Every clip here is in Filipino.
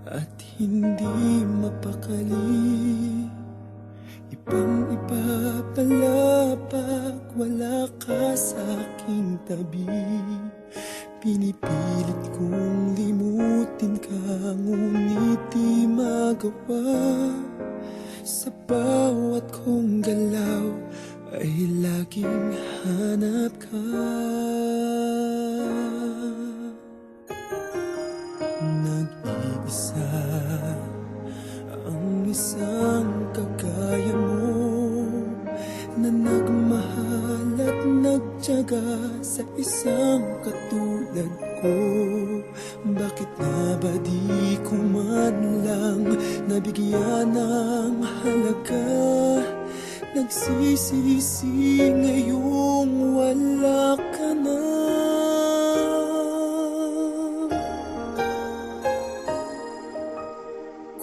at hindi mapakali. Ibang-iba pala pag wala ka sa aking tabi. Pinipilit kong limutin ka, ngunit di magawa. Sa bawat kong galaw ay laging hanap ka. Nag-iisa ang isang kagaya mo, na nagmahal at nagtiyaga sa isang katulad ko. Bakit nga ba di ko man lang nabigyan ng halaga? Nagsisisi ngayong wala ka na.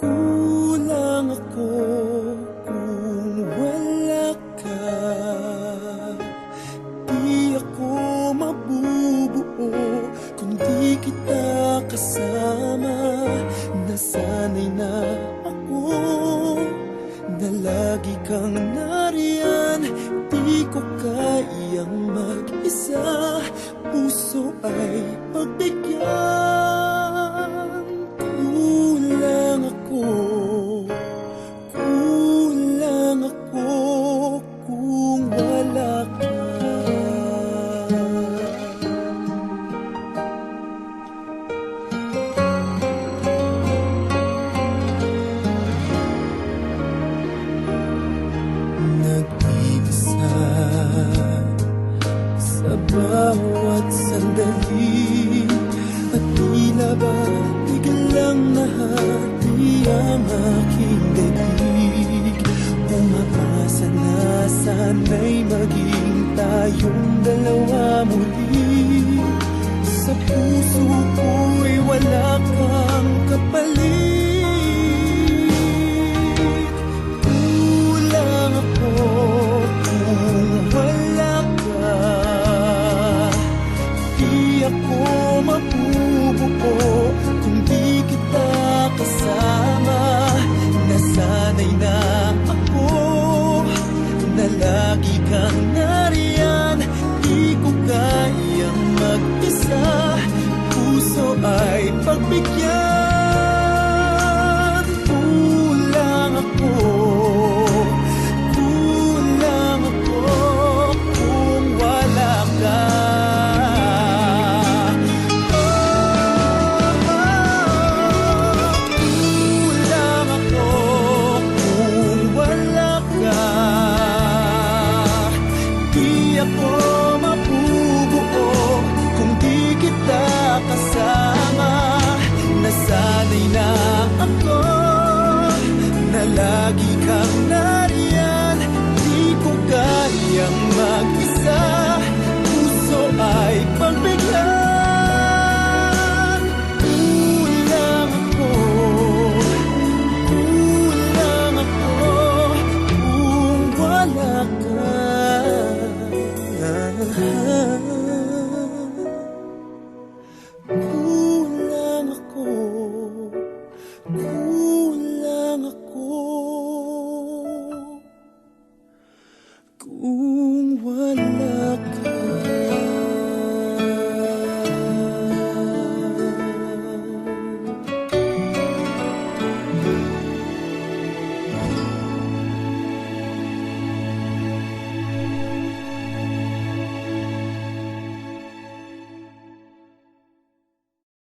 Kulang ako kung wala ka. Di ako mabubuo kung di kita kasama. Nasanay na ako na lagi kang nariyan. Di ko kayang mag-isa, puso ay pagbigyan. Kulang ako kung wala ka. Nag-iisa sa bawat sandali, at tila ba biglang nahati ang aking daig. Umaasa na sana'y maging tayong dalawa muli. Sa puso ko'y wala kang kapalit. Kulang ako kung wala ka. Di ako mabubuo kung di kita kasama. Nasanay na ako na lagi kang nariyan. Di ko kayang mag-isa, puso ay pagbigyan. Kulang ako kung wala ka. Kulang ako kung wala ka. Di ako mabubuo kung di kita kasama. Nasanay na ako na lagi kang nariyan. Di ko kayang mag-isa, puso ay pagbigyan. Kulang ako kung wala ka. Kulang ako kung wala